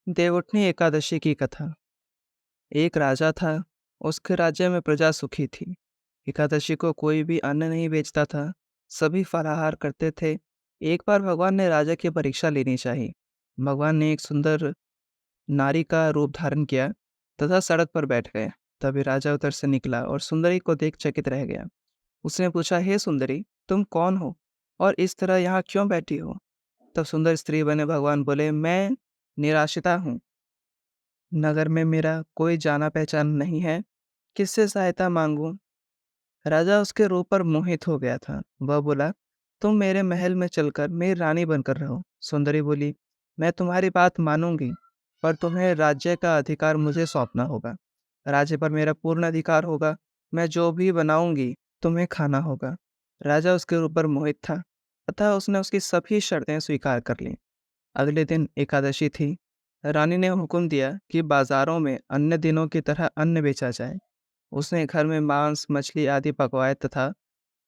देवउठनी एकादशी की कथा। एक राजा था। उसके राज्य में प्रजा सुखी थी। एकादशी को कोई भी अन्न नहीं बेचता था। सभी फलाहार करते थे। एक बार भगवान ने राजा की परीक्षा लेनी चाहिए। भगवान ने एक सुंदर नारी का रूप धारण किया तथा सड़क पर बैठ गए। तभी राजा उधर से निकला और सुंदरी को देख चकित रह गया। उसने पूछा, हे सुंदरी, तुम कौन हो और इस तरह यहाँ क्यों बैठी हो? तब सुंदर स्त्री बने भगवान बोले, मैं निराशिता हूँ। नगर में मेरा कोई जाना पहचान नहीं है। किससे सहायता मांगूं? राजा उसके रूप पर मोहित हो गया था। वह बोला, तुम मेरे महल में चलकर मेरी रानी बनकर रहो। सुंदरी बोली, मैं तुम्हारी बात मानूंगी, पर तुम्हें राज्य का अधिकार मुझे सौंपना होगा। राज्य पर मेरा पूर्ण अधिकार होगा। मैं जो भी बनाऊंगी तुम्हें खाना होगा। राजा उसके ऊपर मोहित था, अतः उसने उसकी सभी शर्तें स्वीकार कर लीं। अगले दिन एकादशी थी। रानी ने हुक्म दिया कि बाजारों में अन्य दिनों की तरह अन्न बेचा जाए। उसने घर में मांस मछली आदि पकवाए तथा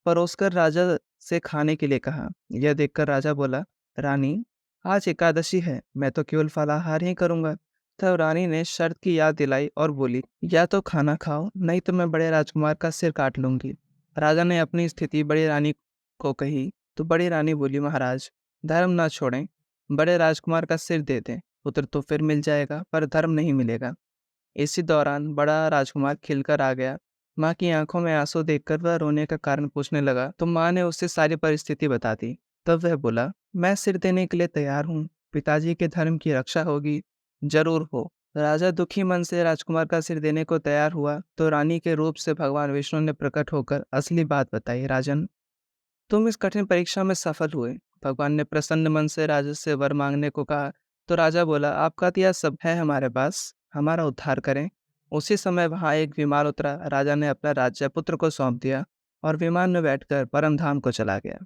परोसकर राजा से खाने के लिए कहा। यह देखकर राजा बोला, रानी, आज एकादशी है, मैं तो केवल फलाहार ही करूंगा। तब रानी ने शर्त की याद दिलाई और बोली, या तो खाना खाओ, नहीं तो मैं बड़े राजकुमार का सिर काट लूंगी। राजा ने अपनी स्थिति बड़ी रानी को कही तो बड़ी रानी बोली, महाराज, धर्म ना छोड़ें, बड़े राजकुमार का सिर दे दें। पुत्र तो फिर मिल जाएगा, पर धर्म नहीं मिलेगा। इसी दौरान बड़ा राजकुमार खिलकर आ गया। माँ की आंखों में आंसू देखकर वह रोने का कारण पूछने लगा तो माँ ने उससे सारी परिस्थिति बता दी। तब वह बोला, मैं सिर देने के लिए तैयार हूँ। पिताजी के धर्म की रक्षा होगी, जरूर हो। राजा दुखी मन से राजकुमार का सिर देने को तैयार हुआ तो रानी के रूप से भगवान विष्णु ने प्रकट होकर असली बात बताई। राजन, तुम इस कठिन परीक्षा में सफल हुए। भगवान ने प्रसन्न मन से राजा से वर मांगने को कहा तो राजा बोला, आपका दिया सब है हमारे पास, हमारा उद्धार करें। उसी समय वहां एक विमान उतरा। राजा ने अपना राज्य पुत्र को सौंप दिया और विमान में बैठकर परम धाम को चला गया।